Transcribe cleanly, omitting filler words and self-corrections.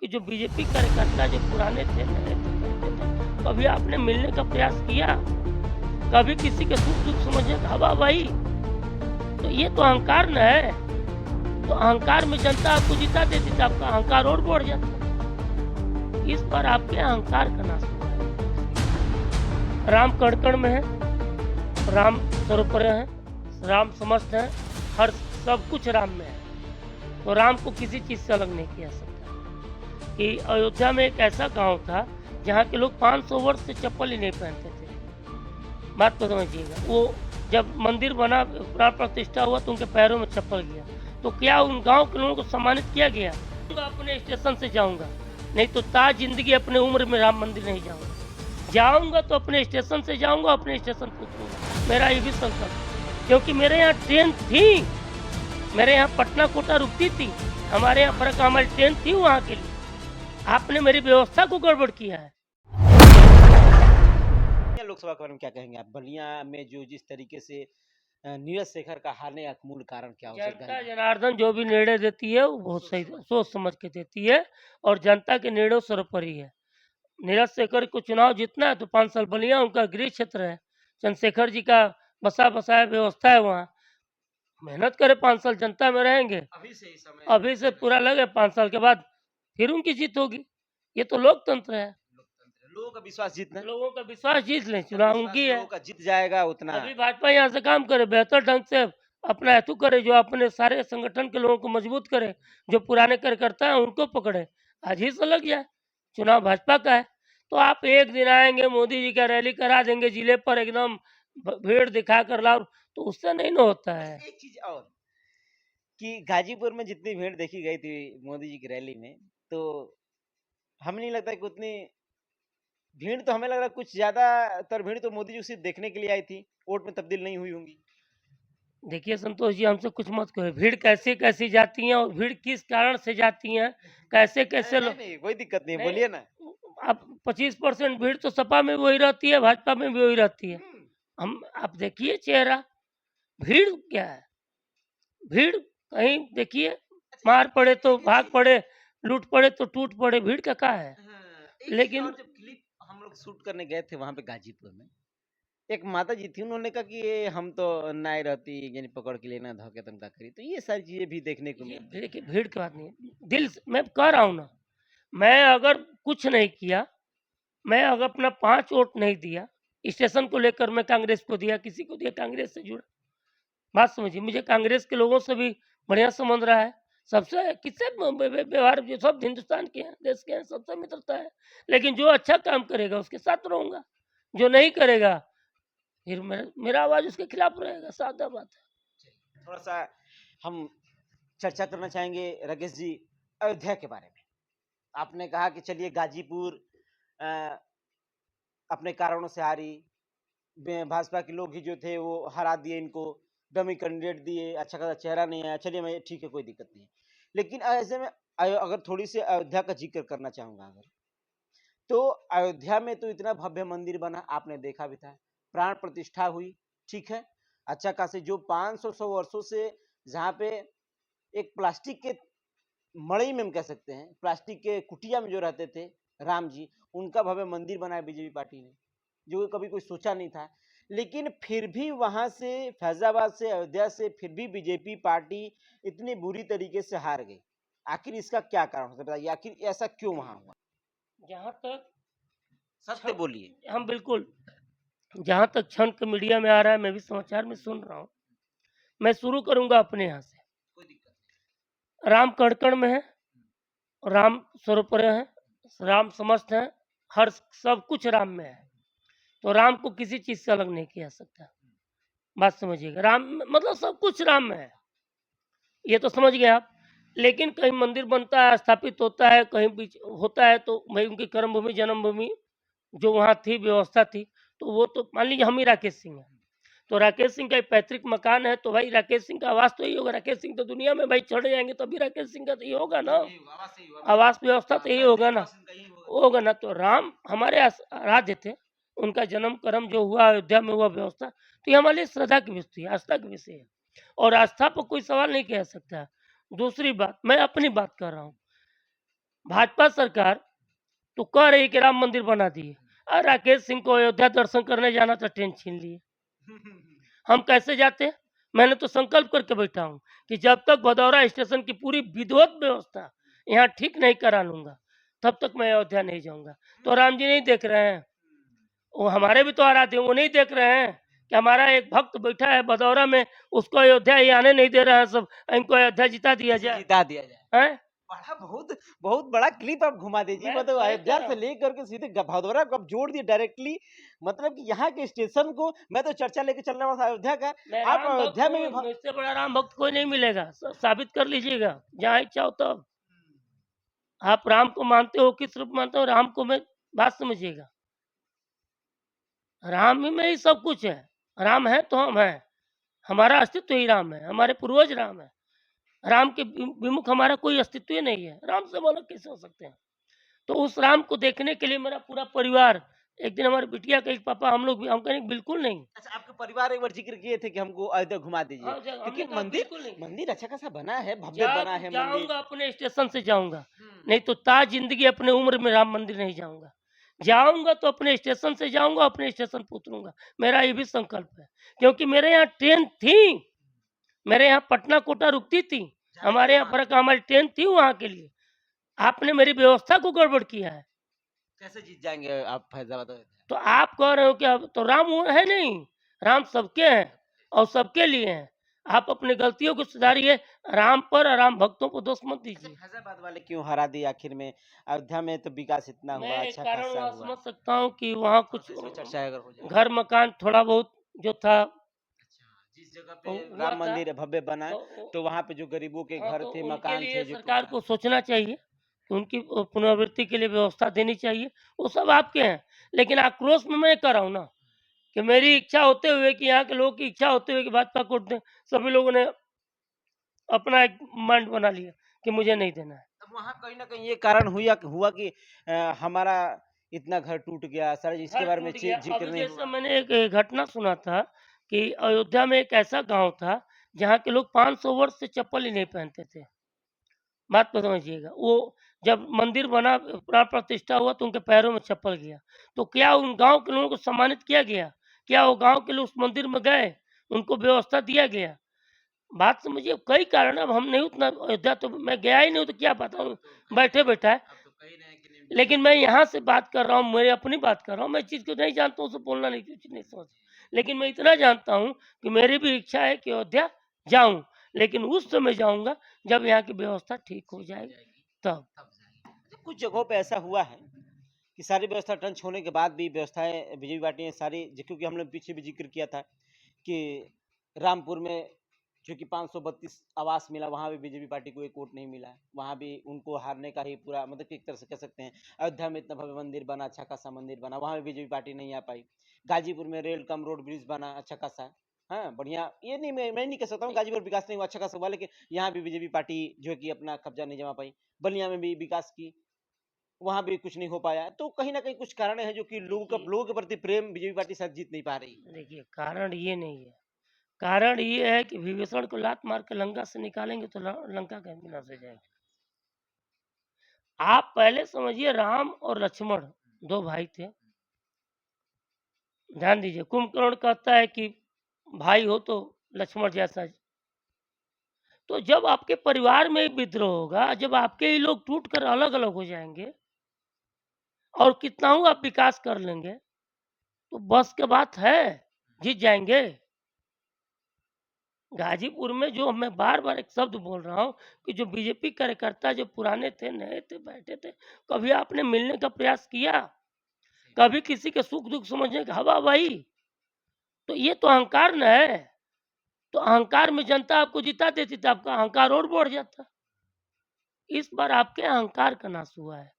कि जो बीजेपी कार्यकर्ता जो पुराने थे, नए थे, कभी आपने मिलने का प्रयास किया? कभी किसी के सुख-दुख समझने का हवा बही? तो ये तो अहंकार न है। तो अहंकार में जनता आपको जिता देती तो आपका अहंकार और बढ़ जाता। इस बार आपके अहंकार का नाश होगा। राम कण-कण में है, राम सर्वोपरि है, राम समस्त है, हर सब कुछ राम में है। तो राम को किसी चीज़ से अलग नहीं किया सकता। कि अयोध्या में एक ऐसा गाँव था, जहाँ के लोग 500 वर्ष से चप्पल ही नहीं पहनते थे। बात को समझिएगा। वो जब मंदिर बना, प्राण प्रतिष्ठा हुआ तो उनके पैरों में चप्पल गया। तो क्या उन गाँव के लोगों को सम्मानित किया गया? अपने स्टेशन से जाऊँगा, नहीं तो ताज ज़िंदगी अपने उम्र में राम मंदिर नहीं जाऊँगा। जाऊँगा तो अपने स्टेशन से जाऊँगा, अपने स्टेशन पे उतरूँगा। मेरा ये भी संकल्प है। क्योंकि मेरे यहाँ ट्रेन थी, मेरे यहाँ पटना कोटा रुकती थी, हमारे यहाँ फर्क हमारी ट्रेन थी वहाँ के लिए। आपने मेरी व्यवस्था को गड़बड़ किया है। लोकसभा के बारे में क्या कहेंगे आप? बलिया में जो जिस तरीके से नीरज शेखर का हारने का मूल कारण क्या हो सकता जनता है? जनार्दन जो भी निर्णय देती है वो बहुत सही सोच समझ के देती है और जनता के निर्णय सर्वोपरि है। नीरज शेखर को चुनाव जीतना है तो 5 साल बलिया उनका गृह क्षेत्र है। चंद्रशेखर जी का बसा बसाया व्यवस्था है वहाँ। मेहनत करे 5 साल जनता में रहेंगे। अभी से पूरा लगे 5 साल के बाद फिर उनकी जीत होगी। ये तो लोकतंत्र है। लोगों का विश्वास जीतना, लोगों का विश्वास जीत लें, चुनाव उनकी है। लोगों का जीत जाएगा उतना। अभी भाजपा यहाँ से काम करे, बेहतर ढंग से अपना हेतु करे, जो अपने सारे संगठन के लोगों को मजबूत करे, जो पुराने कार्यकर्ता हैं उनको पकड़े। आज ही से लग जाए, चुनाव भाजपा का है। तो आप एक दिन आएंगे, मोदी जी का रैली करा देंगे जिले पर, एकदम भीड़ दिखा कर लाओ, तो उससे नहीं ना होता है। एक चीज और कि गाजीपुर में जितनी भीड़ देखी गई थी मोदी जी की रैली में, तो हमें नहीं लगता कि उतनी भीड़, तो हमें लग रहा है कुछ ज्यादातर भीड़ तो मोदी जी को सिर्फ देखने के लिए आई थी, वोट में तब्दील नहीं हुई होंगी। देखिए संतोष जी, हमसे कुछ मत करो। भीड़ कैसी कैसी जाती हैं और भीड़ किस कारण से जाती हैं, कैसे कैसे नहीं लोग। नहीं, कोई दिक्कत नहीं, नहीं, बोलिए ना। अब 25% भीड़ तो सपा में भी वही रहती है, भाजपा में भी वही रहती है। हम आप देखिए चेहरा, भीड़ क्या है? भीड़ कहीं देखिए, मार पड़े तो भाग पड़े, लूट पड़े तो टूट पड़े, भीड़ का है? एक लेकिन और जब क्लिप हम लोग शूट करने गए थे वहां पे गाजीपुर में, एक माता जी थी, उन्होंने कहा कि ये हम तो नाय रहती यानी पकड़ के लेना धोके तंका करी, तो ये सारी चीजें भी देखने को ये मिली। देखिए भीड़ की बात नहीं है। दिल से मैं कह रहा हूँ ना, मैं अगर कुछ नहीं किया, मैं अगर अपना 5 वोट नहीं दिया, स्टेशन को लेकर मैं कांग्रेस को दिया, किसी को दिया, कांग्रेस से जुड़ा। बात समझिए, मुझे कांग्रेस के लोगों से भी बढ़िया संबंध रहा है। सबसे किससे व्यवहार, जो सब हिंदुस्तान के हैं, देश के हैं, सबसे मित्रता है। लेकिन जो अच्छा काम करेगा उसके साथ रहूँगा, जो नहीं करेगा फिर मेरा आवाज़ उसके खिलाफ रहेगा, सादा बात है। थोड़ा सा हम चर्चा करना चाहेंगे राकेश जी, अयोध्या के बारे में। आपने कहा कि चलिए गाजीपुर अ, अपने कारणों से हारी, भाजपा के लोग ही जो थे वो हरा दिए इनको, डमी कैंडिडेट दिए, अच्छा खासा चेहरा नहीं आया, चलिए मैं ठीक है, कोई दिक्कत नहीं। लेकिन ऐसे में अगर थोड़ी सी अयोध्या का जिक्र करना चाहूंगा अगर, तो अयोध्या में तो इतना भव्य मंदिर बना, आपने देखा भी था, प्राण प्रतिष्ठा हुई, ठीक है, अच्छा खासे जो 500 वर्षों से जहाँ पे एक प्लास्टिक के मड़ई में हम कह सकते हैं, प्लास्टिक के कुटिया में जो रहते थे राम जी, उनका भव्य मंदिर बनाया बीजेपी पार्टी ने, जो कभी कोई सोचा नहीं था। लेकिन फिर भी वहां से, फैजाबाद से, अयोध्या से, फिर भी बीजेपी पार्टी इतनी बुरी तरीके से हार गई। आखिर इसका क्या कारण हो सकता है? आखिर ऐसा क्यों वहां हुआ? जहाँ तक सत्य बोलिए। हम बिल्कुल, जहाँ तक क्षण के मीडिया में आ रहा है, मैं भी समाचार में सुन रहा हूँ। मैं शुरू करूँगा अपने यहाँ से। कोई दिक्कत नहीं। राम कण-कण में है, राम सर्वोपरि है, राम समस्त है, हर सब कुछ राम में है। तो राम को किसी चीज़ से अलग नहीं किया सकता। बात समझिएगा, राम मतलब सब कुछ राम में है, ये तो समझ गए आप। लेकिन कहीं मंदिर बनता है, स्थापित होता है, कहीं बीच होता है, तो भाई उनकी कर्मभूमि, जन्मभूमि जो वहाँ थी, व्यवस्था थी, तो वो तो मान लीजिए हम ही राकेश सिंह हैं। तो राकेश सिंह का एक पैतृक मकान है, तो भाई राकेश सिंह का आवास तो यही होगा। राकेश सिंह तो दुनिया में भाई चढ़ जाएंगे तो भी राकेश सिंह का तो ये होगा ना, आवास व्यवस्था तो यही होगा ना, होगा ना। तो राम हमारे आराध्य थे, उनका जन्म कर्म जो हुआ अयोध्या में हुआ व्यवस्था, तो ये हमारे लिए श्रद्धा की विषय है, आस्था की विषय है, और आस्था पर कोई सवाल नहीं कह सकता। दूसरी बात, मैं अपनी बात कर रहा हूँ, भाजपा सरकार तो कह रही है कि राम मंदिर बना दिए और राकेश सिंह को अयोध्या दर्शन करने जाना था, ट्रेन छीन लिए। हम कैसे जाते हैं? मैंने तो संकल्प करके बैठा हूँ कि जब तक भदौरा स्टेशन की पूरी विधिवत व्यवस्था यहाँ ठीक नहीं करा लूंगा तब तक मैं अयोध्या नहीं जाऊंगा। तो राम जी नहीं देख रहे हैं, वो हमारे भी तो आराध्य हैं, वो नहीं देख रहे हैं कि हमारा एक भक्त बैठा है भदौरा में, उसको अयोध्या ये आने नहीं दे रहा है, सब इनको अयोध्या जिता दिया जाए। जिता दिया जाए। हैं? बड़ा बहुत बहुत बड़ा क्लिप आप घुमा दीजिए, मैं मतलब सही अयोध्या कह रहा से हूँ। लेकर के सीधे भदौरा को आप जोड़ दिए डायरेक्टली, मतलब कि यहाँ के स्टेशन को मैं तो चर्चा लेके चलने वाला था अयोध्या का, मैं आप राम भक्त अयोध्या में भी हूँ, मुझसे बड़ा राम भक्त कोई नहीं मिलेगा, साबित कर लीजिएगा जहाँ इच्छा हो तब। आप राम को मानते हो, किस रूप मानते हो, राम को मैं बात समझिएगा। राम ही में ही सब कुछ है, राम है तो हम हैं, हमारा अस्तित्व ही राम है, हमारे पूर्वज राम है। राम के विमुख हमारा कोई अस्तित्व ही नहीं है, राम से हम अलग कैसे हो सकते हैं? तो उस राम को देखने के लिए मेरा पूरा परिवार, एक दिन हमारी बिटिया कही पापा हम लोग भी, हम कहें बिल्कुल नहीं। अच्छा, आपके परिवार एक बार जिक्र किए थे कि हमको अयोध्या घुमा दीजिए, हाँ, क्योंकि हमने कहा मंदिर बिल्कुल नहीं। मंदिर अच्छा खासा बना है, भव्य जा बना है मंदिर। जाऊंगा अपने स्टेशन से जाऊंगा, नहीं तो ताज जिंदगी अपने उम्र में राम मंदिर नहीं जाऊंगा। जाऊंगा तो अपने स्टेशन से जाऊंगा, अपने स्टेशन पे उतरूंगा, मेरा ये भी संकल्प है। क्योंकि मेरे यहाँ ट्रेन थी, मेरे यहाँ पटना कोटा रुकती थी, हमारे यहाँ फर्क, हमारी ट्रेन थी वहाँ के लिए। आपने मेरी व्यवस्था को गड़बड़ किया है। कैसे जीत जाएंगे आप फैजाबाद अयोध्या? तो आप कह रहे हो कि अब तो राम वो है नहीं, राम सबके हैं और सबके लिए हैं। आप अपनी गलतियों को सुधारिए, राम पर और राम भक्तों को दोष मत अच्छा, दीजिए। फैजाबाद वाले क्यों हरा दिए आखिर में? अयोध्या में तो विकास इतना मैं हुआ, एक अच्छा कारण खासा वहाँ हुआ। समझ सकता हूँ कि वहाँ थोड़ा कुछ सा इसमें चर्चा अगर हो जाए। घर मकान थोड़ा बहुत जो था अच्छा, जिस जगह पे हुआ राम था, मंदिर है भव्य बना है, तो तो वहाँ पे जो गरीबों के हाँ, घर तो थे, उनके मकान लिए थे जो सरकार टूटा। को सोचना चाहिए कि उनकी पुनरावृत्ति के लिए व्यवस्था देनी चाहिए। वो सब आपके हैं, लेकिन आक्रोश में मैं कर रहा हूँ ना कि मेरी इच्छा होते हुए कि यहाँ के लोगों की इच्छा होते हुए कि भाजपा को वोट दें, सभी लोगों ने अपना एक माइंड बना लिया कि मुझे नहीं देना है। अब वहाँ कहीं न कहीं ये कारण हुआ कि हमारा इतना घर टूट गया, सर इसके घर बारे में टूट गया। ज़िक्र अभी नहीं जैसे हुआ। मैंने एक घटना सुना था कि अयोध्या में एक ऐसा गाँव था, जहाँ के लोग 500 वर्ष से चप्पल ही नहीं पहनते थे। बात को समझिएगा। वो जब मंदिर बना, प्राण प्रतिष्ठा हुआ तो उनके पैरों में चप्पल गया। तो क्या उन गाँव के लोगों को सम्मानित किया गया? क्या वो गाँव के लोग उस मंदिर में गए? उनको व्यवस्था दिया गया? बात समझिए, कई कारण, अब हम नहीं उतना अयोध्या तो मैं गया ही नहीं हूँ तो क्या पता बैठे-बैठाए। लेकिन मैं यहाँ से बात कर रहा हूँ, मेरी अपनी बात कर रहा हूँ, मैं इस चीज़ को नहीं जानता हूँ, उससे बोलना नहीं, कुछ नहीं समझ। लेकिन मैं इतना जानता हूँ कि मेरी भी इच्छा है कि अयोध्या जाऊँ, लेकिन उस समय जाऊँगा जब यहाँ की व्यवस्था ठीक हो जाएगी तब। अच्छा, कुछ जगहों पे ऐसा हुआ है कि सारी व्यवस्था टंच होने के बाद भी व्यवस्थाएँ बीजेपी पार्टी ने सारी, क्योंकि हमने पीछे भी ज़िक्र किया था कि रामपुर में चूँकि 532 आवास मिला, वहाँ भी बीजेपी पार्टी को एक वोट नहीं मिला। वहाँ भी उनको हारने का ही पूरा, मतलब कि एक तरह से कह सकते हैं। अयोध्या में इतना भव्य मंदिर बना, अच्छा खासा मंदिर बना, वहाँ भी बीजेपी पार्टी नहीं आ पाई। गाजीपुर में रेल कम रोड ब्रिज बना, अच्छा खासा। हाँ, बढ़िया, ये नहीं, मैं नहीं कह सकता हूँ गाजीपुर विकास नहीं हुआ, अच्छा खासा हुआ, लेकिन यहाँ भी बीजेपी पार्टी जो है कि अपना कब्जा नहीं जमा पाई। बलिया में भी विकास की, वहाँ भी कुछ नहीं हो पाया। तो कहीं न कहीं कुछ कारण हैं जो कि देखिए, लोगों के प्रति प्रेम बीजेपी पार्टी शायद जीत नहीं पा रही। देखिए कारण ये नहीं है। कारण ये है कि विभीषण को लात मार के लंका से निकालेंगे तो लंका का विनाश हो जाएगा। आप पहले समझिए, राम और लक्ष्मण 2 भाई थे। ध्यान दीजिए, कुंभकर्ण कहता है कि भाई हो तो लक्ष्मण जैसा। तो जब आपके परिवार में विद्रोह होगा, जब आपके ही लोग टूट कर अलग अलग हो जाएंगे और कितना हूँ आप विकास कर लेंगे, तो बस के बात है, जीत जाएंगे। गाजीपुर में जो मैं बार बार एक शब्द बोल रहा हूँ कि जो बीजेपी कार्यकर्ता जो पुराने थे, नए थे, बैठे थे, कभी आपने मिलने का प्रयास किया? कभी किसी के सुख दुख समझने का हवा बही? तो ये तो अहंकार न है। तो अहंकार में जनता आपको जिता देती तो आपका अहंकार और बढ़ जाता। इस बार आपके अहंकार का नाश हुआ है।